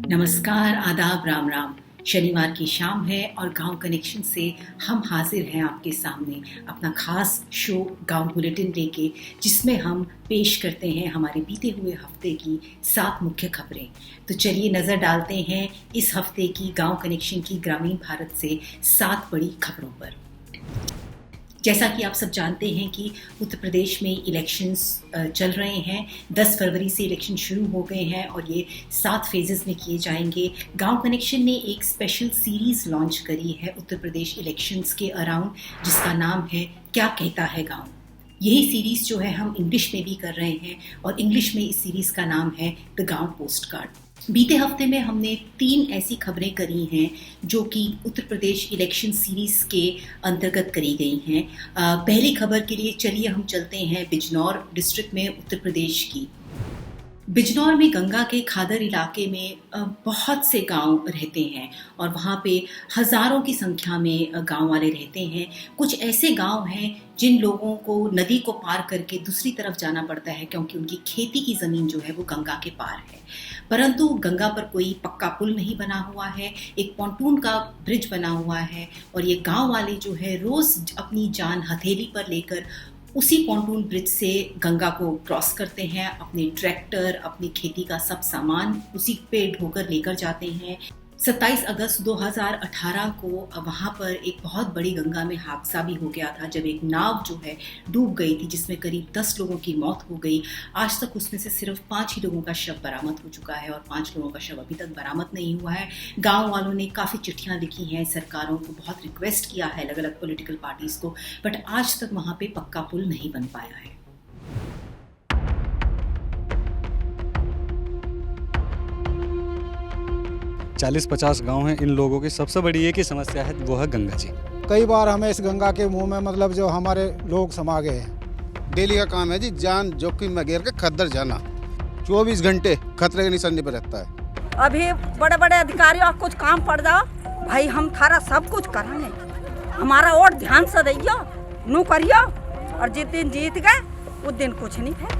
नमस्कार, आदाब, राम राम। शनिवार की शाम है और गांव कनेक्शन से हम हाजिर हैं आपके सामने अपना खास शो गांव बुलेटिन लेके, जिसमें हम पेश करते हैं हमारे बीते हुए हफ्ते की 7 मुख्य खबरें। तो चलिए नज़र डालते हैं इस हफ्ते की गांव कनेक्शन की ग्रामीण भारत से 7 बड़ी खबरों पर। जैसा कि आप सब जानते हैं कि उत्तर प्रदेश में इलेक्शंस चल रहे हैं। 10 फरवरी से इलेक्शन शुरू हो गए हैं और ये 7 फेजेस में किए जाएंगे। गांव कनेक्शन ने एक स्पेशल सीरीज लॉन्च करी है उत्तर प्रदेश इलेक्शंस के अराउंड, जिसका नाम है क्या कहता है गांव। यही सीरीज जो है हम इंग्लिश में भी कर रहे हैं और इंग्लिश में इस सीरीज का नाम है द गांव पोस्ट कार्ड। बीते हफ्ते में हमने 3 ऐसी खबरें करी हैं जो कि उत्तर प्रदेश इलेक्शन सीरीज के अंतर्गत करी गई हैं। पहली खबर के लिए चलिए हम चलते हैं बिजनौर डिस्ट्रिक्ट में उत्तर प्रदेश की। बिजनौर में गंगा के खादर इलाके में बहुत से गांव रहते हैं और वहाँ पे हज़ारों की संख्या में गांव वाले रहते हैं। कुछ ऐसे गांव हैं जिन लोगों को नदी को पार करके दूसरी तरफ जाना पड़ता है क्योंकि उनकी खेती की ज़मीन जो है वो गंगा के पार है। परंतु गंगा पर कोई पक्का पुल नहीं बना हुआ है, एक पॉन्टून का ब्रिज बना हुआ है और ये गाँव वाले जो है रोज़ अपनी जान हथेली पर लेकर उसी पॉन्टून ब्रिज से गंगा को क्रॉस करते हैं। अपने ट्रैक्टर, अपनी खेती का सब सामान उसी पे ढोकर लेकर जाते हैं। 27 अगस्त 2018 को वहाँ पर एक बहुत बड़ी गंगा में हादसा भी हो गया था, जब एक नाव जो है डूब गई थी जिसमें करीब 10 लोगों की मौत हो गई। आज तक उसमें से सिर्फ 5 ही लोगों का शव बरामद हो चुका है और 5 लोगों का शव अभी तक बरामद नहीं हुआ है। गांव वालों ने काफ़ी चिट्ठियाँ लिखी हैं सरकारों को, बहुत रिक्वेस्ट किया है अलग अलग पॉलिटिकल पार्टीज को, बट आज तक वहाँ पे पक्का पुल नहीं बन पाया है। 40-50 गांव हैं। इन लोगों की सबसे बड़ी एक ही समस्या है, वो है गंगा जी। कई बार हमें इस गंगा के मुंह में मतलब जो हमारे लोग समा गए हैं। डेली का काम है जी, जान जोखिम में घेर के खद्दर जाना। 24 घंटे खतरे के निशाने पर रहता है। अभी बड़े बड़े अधिकारियों कुछ काम पड़ जाओ भाई, हम थारा सब कुछ करांगे, हमारा वोट ध्यान से दियो, नू करियो, और जिस दिन जीत गए उस दिन कुछ नहीं है।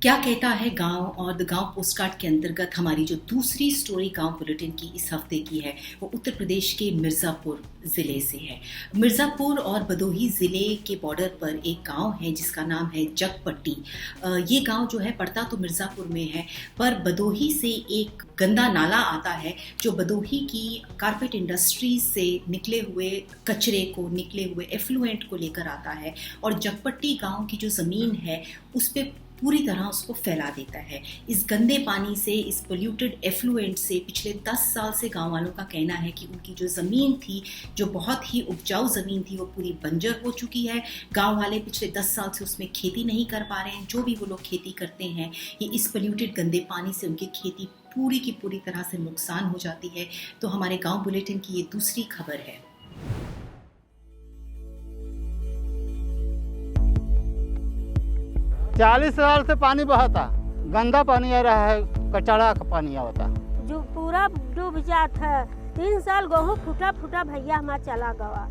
क्या कहता है गांव और द गांव पोस्टकार्ड के अंतर्गत हमारी जो दूसरी स्टोरी गांव बुलेटिन की इस हफ्ते की है वो उत्तर प्रदेश के मिर्ज़ापुर ज़िले से है। मिर्ज़ापुर और भदोही ज़िले के बॉर्डर पर एक गांव है जिसका नाम है जगपट्टी। ये गांव जो है पड़ता तो मिर्ज़ापुर में है, पर भदोही से एक गंदा नाला आता है जो भदोही की कारपेट इंडस्ट्री से निकले हुए कचरे को, निकले हुए एफ्लुएंट को लेकर आता है और जगपट्टी गांव की जो ज़मीन है उस पर पूरी तरह उसको फैला देता है। इस गंदे पानी से, इस पोल्यूटेड एफ्लुएंट से पिछले 10 साल से गांव वालों का कहना है कि उनकी जो ज़मीन थी, जो बहुत ही उपजाऊ ज़मीन थी, वो पूरी बंजर हो चुकी है। गांव वाले पिछले 10 साल से उसमें खेती नहीं कर पा रहे हैं। जो भी वो लोग खेती करते हैं, ये इस पोल्यूटेड गंदे पानी से उनकी खेती पूरी की पूरी तरह से नुकसान हो जाती है। तो हमारे गाँव बुलेटिन की ये दूसरी खबर है। चालीस साल से पानी बहाता, गंदा पानी आ रहा है, कचड़ा का पानी आता। जो पूरा डूब जात है। 3 साल गेहूँ फूटा फूटा भैया हमारा चला गवा।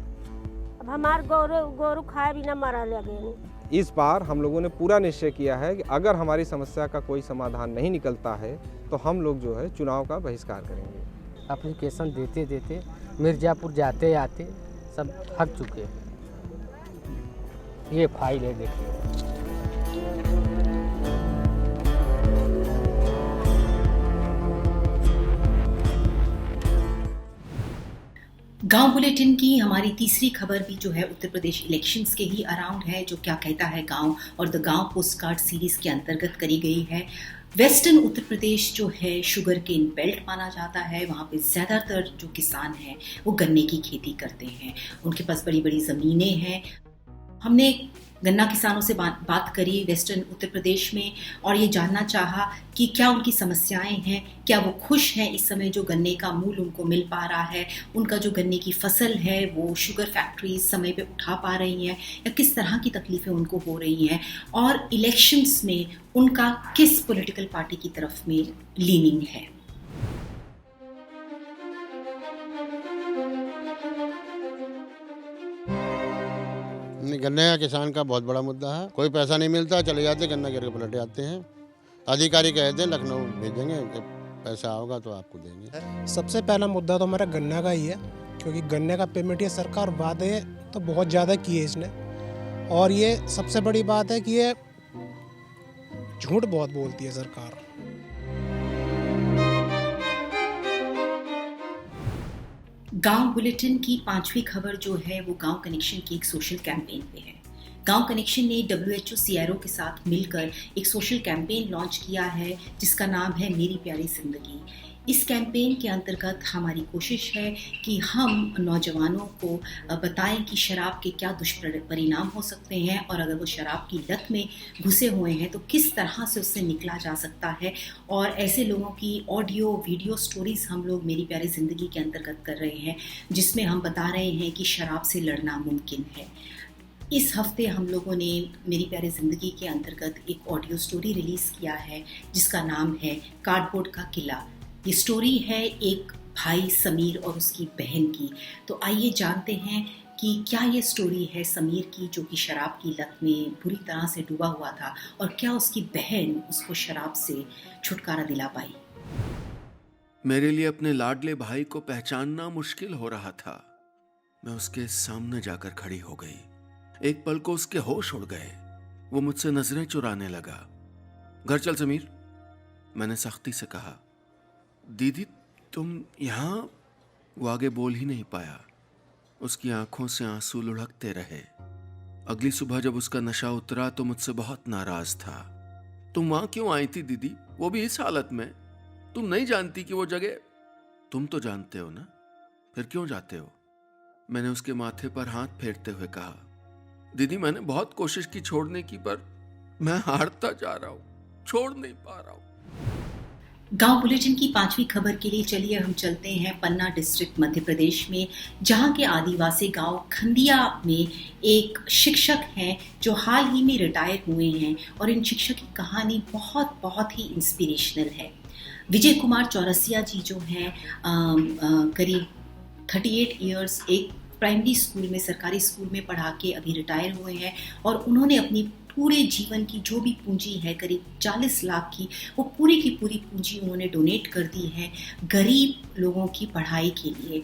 अब हमारे गोरू खाए बिना मरा लगे। इस बार हम लोगों ने पूरा निश्चय किया है कि अगर हमारी समस्या का कोई समाधान नहीं निकलता है तो हम लोग जो है चुनाव का बहिष्कार करेंगे। एप्लीकेशन देते देते मिर्ज़ापुर जाते आते सब थक चुके हैं। ये फाइल है, देखिए। गांव बुलेटिन की हमारी तीसरी खबर भी जो है उत्तर प्रदेश इलेक्शंस के ही अराउंड है, जो क्या कहता है गांव और द गांव पोस्टकार्ड सीरीज के अंतर्गत करी गई है। वेस्टर्न उत्तर प्रदेश जो है शुगर केन बेल्ट माना जाता है। वहाँ पे ज़्यादातर जो किसान हैं वो गन्ने की खेती करते हैं, उनके पास बड़ी बड़ी ज़मीनें हैं। हमने गन्ना किसानों से बात करी वेस्टर्न उत्तर प्रदेश में और ये जानना चाहा कि क्या उनकी समस्याएं हैं, क्या वो खुश हैं इस समय जो गन्ने का मूल उनको मिल पा रहा है, उनका जो गन्ने की फसल है वो शुगर फैक्ट्रीज समय पे उठा पा रही हैं या किस तरह की तकलीफ़ें उनको हो रही हैं, और इलेक्शंस में उनका किस पॉलिटिकल पार्टी की तरफ में लीनिंग है। नहीं, गन्ने का किसान का बहुत बड़ा मुद्दा है। कोई पैसा नहीं मिलता, चले जाते, गन्ना गिर के पलट जाते हैं। अधिकारी कहते हैं लखनऊ भेजेंगे, पैसा आओगा तो आपको देंगे। सबसे पहला मुद्दा तो हमारा गन्ना का ही है, क्योंकि गन्ने का पेमेंट ये सरकार वादे तो बहुत ज़्यादा किए इसने, और ये सबसे बड़ी बात है कि ये झूठ बहुत बोलती है सरकार। गांव बुलेटिन की 5वीं खबर जो है वो गांव कनेक्शन की एक सोशल कैंपेन पे है। गांव कनेक्शन ने WHO CRO के साथ मिलकर एक सोशल कैंपेन लॉन्च किया है जिसका नाम है मेरी प्यारी जिंदगी। इस कैंपेन के अंतर्गत हमारी कोशिश है कि हम नौजवानों को बताएं कि शराब के क्या दुष्परिणाम हो सकते हैं, और अगर वो शराब की लत में घुसे हुए हैं तो किस तरह से उससे निकला जा सकता है। और ऐसे लोगों की ऑडियो वीडियो स्टोरीज हम लोग मेरी प्यारी ज़िंदगी के अंतर्गत कर रहे हैं, जिसमें हम बता रहे हैं कि शराब से लड़ना मुमकिन है। इस हफ्ते हम लोगों ने मेरी प्यारी ज़िंदगी के अंतर्गत एक ऑडियो स्टोरी रिलीज़ किया है जिसका नाम है कार्डबोर्ड का किला। ये स्टोरी है एक भाई समीर और उसकी बहन की। तो आइए जानते हैं कि क्या ये स्टोरी है समीर की, जो कि शराब की लत में बुरी तरह से डूबा हुआ था, और क्या उसकी बहन उसको शराब से छुटकारा दिला पाई। मेरे लिए अपने लाडले भाई को पहचानना मुश्किल हो रहा था। मैं उसके सामने जाकर खड़ी हो गई। एक पल को उसके होश उड़ गए। वो मुझसे नजरें चुराने लगा। घर चल समीर, मैंने सख्ती से कहा। दीदी तुम यहाँ? वो आगे बोल ही नहीं पाया। उसकी आंखों से आंसू लुढ़कते रहे। अगली सुबह जब उसका नशा उतरा तो मुझसे बहुत नाराज था। तुम वहां क्यों आई थी दीदी, वो भी इस हालत में? तुम नहीं जानती कि वो जगह? तुम तो जानते हो ना, फिर क्यों जाते हो? मैंने उसके माथे पर हाथ फेरते हुए कहा। दीदी मैंने बहुत कोशिश की छोड़ने की, पर मैं हारता जा रहा हूं, छोड़ नहीं पा रहा हूं। गांव बुलेटिन की 5वीं खबर के लिए चलिए हम चलते हैं पन्ना डिस्ट्रिक्ट मध्य प्रदेश में, जहां के आदिवासी गांव खंदिया में एक शिक्षक हैं जो हाल ही में रिटायर हुए हैं, और इन शिक्षक की कहानी बहुत बहुत ही इंस्पिरेशनल है। विजय कुमार चौरसिया जी जो हैं करीब 38 इयर्स एक प्राइमरी स्कूल में, सरकारी स्कूल में पढ़ा के अभी रिटायर हुए हैं, और उन्होंने अपनी पूरे जीवन की जो भी पूंजी है करीब 40 लाख की, वो पूरी की पूरी पूंजी उन्होंने डोनेट कर दी है गरीब लोगों की पढ़ाई के लिए।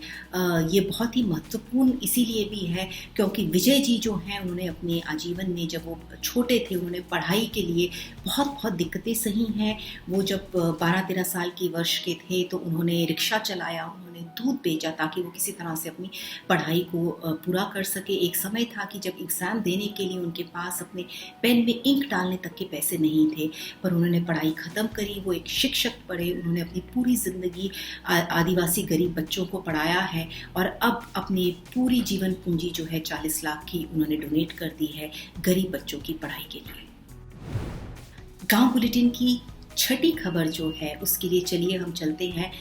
ये बहुत ही महत्वपूर्ण इसीलिए भी है क्योंकि विजय जी जो हैं उन्होंने अपने आजीवन में, जब वो छोटे थे, उन्होंने पढ़ाई के लिए बहुत बहुत दिक्कतें सही हैं। वो जब 12-13 साल की वर्ष के थे तो उन्होंने रिक्शा चलाया, उन्होंने दूध बेचा ताकि वो किसी तरह से अपनी पढ़ाई को पूरा कर सके। एक समय था कि जब एग्ज़ाम देने के लिए उनके पास अपने पेन में इंक डालने तक के पैसे नहीं थे, पर उन्होंने पढ़ाई ख़त्म करी। वो एक शिक्षक पढ़े, उन्होंने अपनी पूरी ज़िंदगी आदिवासी गरीब बच्चों को पढ़ाया है, और अब अपनी पूरी जीवन पूंजी जो है 40 लाख की उन्होंने डोनेट कर दी है गरीब बच्चों की पढ़ाई के लिए। गांव बुलेटिन की 6ठी खबर जो है उसके लिए चलिए हम चलते हैं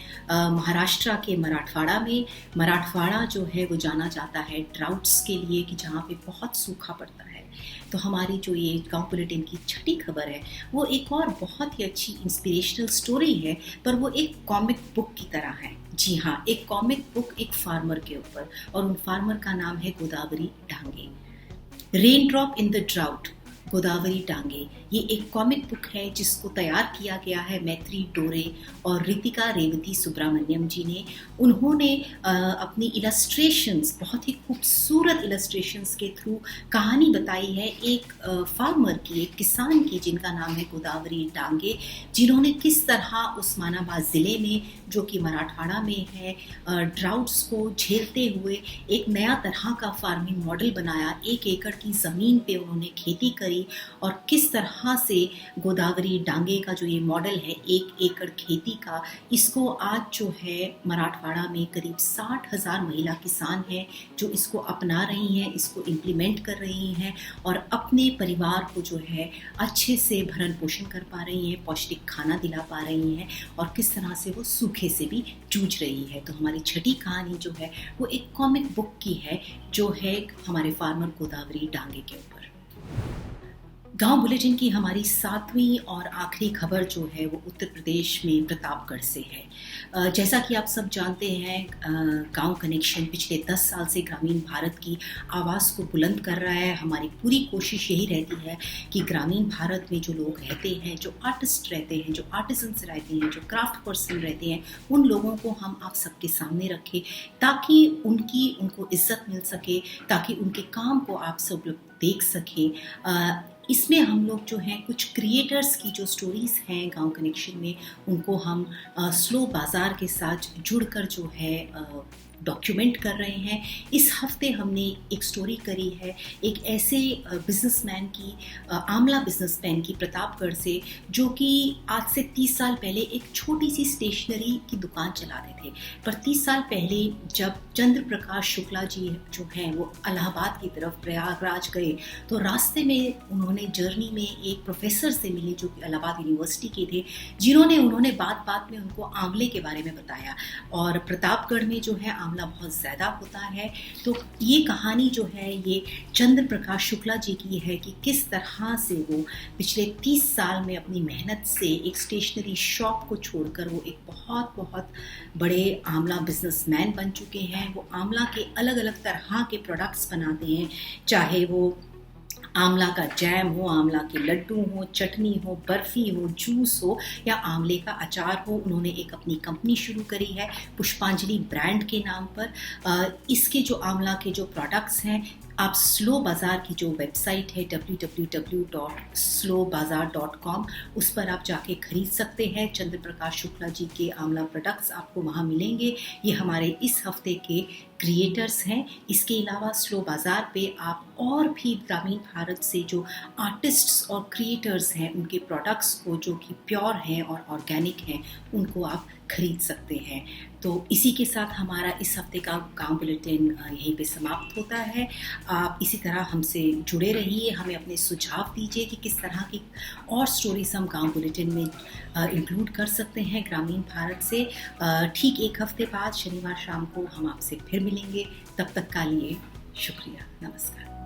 महाराष्ट्र के मराठवाड़ा में। मराठवाड़ा जो है वो जाना जाता है ड्राउट्स के लिए, कि जहाँ पे बहुत सूखा पड़ता है। तो हमारी जो ये गांव बुलेटिन की 6ठी खबर है वो एक और बहुत ही अच्छी इंस्पिरेशनल स्टोरी है, पर वो एक कॉमिक बुक की तरह है। जी हाँ, एक कॉमिक बुक एक फार्मर के ऊपर, और उन फार्मर का नाम है Godavari Dange. Rain drop in the drought, Godavari Dange, ये एक कॉमिक बुक है जिसको तैयार किया गया है मैत्री डोरे और रितिका रेवती सुब्रमण्यम जी ने। उन्होंने अपनी इलस्ट्रेशंस, बहुत ही खूबसूरत इलस्ट्रेशंस के थ्रू कहानी बताई है एक फार्मर की, एक किसान की, जिनका नाम है गोदावरी डांगे, जिन्होंने किस तरह उस्मानाबाद ज़िले में, जो कि मराठवाड़ा में है, ड्राउट्स को झेलते हुए एक नया तरह का फार्मिंग मॉडल बनाया। 1 एकड़ की ज़मीन पे उन्होंने खेती करी, और किस तरह से गोदावरी डांगे का जो ये मॉडल है 1 एकड़ खेती का, इसको आज जो है मराठवाड़ा में करीब 60,000 महिला किसान हैं जो इसको अपना रही हैं, इसको इम्प्लीमेंट कर रही हैं, और अपने परिवार को जो है अच्छे से भरण पोषण कर पा रही हैं, पौष्टिक खाना दिला पा रही हैं, और किस तरह से वो सूखे से भी जूझ रही है। तो हमारी 6ठी कहानी जो है वो एक कॉमिक बुक की है, जो है हमारे फार्मर गोदावरी डांगे के ऊपर। गांव बुलेटिन की हमारी 7वीं और आखिरी खबर जो है वो उत्तर प्रदेश में प्रतापगढ़ से है। जैसा कि आप सब जानते हैं, गांव कनेक्शन पिछले 10 साल से ग्रामीण भारत की आवाज़ को बुलंद कर रहा है। हमारी पूरी कोशिश यही रहती है कि ग्रामीण भारत में जो लोग रहते हैं, जो आर्टिस्ट रहते हैं, जो आर्टिसंस रहते हैं, जो क्राफ्ट पर्सन रहते हैं, उन लोगों को हम आप सबके सामने रखें ताकि उनको इज्जत मिल सके, ताकि उनके काम को आप सब लोग देख सकें। इसमें हम लोग जो हैं कुछ क्रिएटर्स की जो स्टोरीज़ हैं गांव कनेक्शन में, उनको हम स्लो बाज़ार के साथ जुड़कर जो है डॉक्यूमेंट कर रहे हैं। इस हफ्ते हमने एक स्टोरी करी है एक ऐसे बिजनेसमैन की, आमला बिजनेसमैन की प्रतापगढ़ से, जो कि आज से 30 साल पहले एक छोटी सी स्टेशनरी की दुकान चलाते थे। पर 30 साल पहले जब चंद्र प्रकाश शुक्ला जी जो हैं वो इलाहाबाद की तरफ प्रयागराज गए, तो रास्ते में उन्होंने जर्नी में एक प्रोफेसर से मिले जो कि इलाहाबाद यूनिवर्सिटी के थे, उन्होंने बात बात में उनको आंवले के बारे में बताया। और प्रतापगढ़ में जो है आंवला बहुत ज़्यादा होता है। तो ये कहानी जो है ये चंद्र प्रकाश शुक्ला जी की है कि किस तरह से वो पिछले 30 साल में अपनी मेहनत से एक स्टेशनरी शॉप को छोड़कर वो एक बहुत बहुत बड़े आंवला बिजनेसमैन बन चुके हैं। वो आंवला के अलग अलग तरह के प्रोडक्ट्स बनाते हैं, चाहे वो आंवला का जैम हो, आंवला के लड्डू हो, चटनी हो, बर्फ़ी हो, जूस हो या आंवले का अचार हो। उन्होंने एक अपनी कंपनी शुरू करी है पुष्पांजलि ब्रांड के नाम पर। इसके जो आंवला के जो प्रोडक्ट्स हैं, आप स्लो बाज़ार की जो वेबसाइट है www.slowbazaar.com, उस पर आप जाके खरीद सकते हैं। चंद्र प्रकाश शुक्ला जी के आंवला प्रोडक्ट्स आपको वहाँ मिलेंगे। ये हमारे इस हफ्ते के क्रिएटर्स हैं। इसके अलावा स्लो बाज़ार पे आप और भी ग्रामीण भारत से जो आर्टिस्ट्स और क्रिएटर्स हैं उनके प्रोडक्ट्स को, जो कि प्योर हैं और ऑर्गेनिक हैं, उनको आप खरीद सकते हैं। तो इसी के साथ हमारा इस हफ्ते का गांव बुलेटिन यहीं पे समाप्त होता है। आप इसी तरह हमसे जुड़े रहिए, हमें अपने सुझाव दीजिए कि किस तरह की और स्टोरीज हम गांव बुलेटिन में इंक्लूड कर सकते हैं ग्रामीण भारत से। ठीक एक हफ्ते बाद शनिवार शाम को हम आपसे फिर मिलेंगे। तब तक का लिए शुक्रिया, नमस्कार।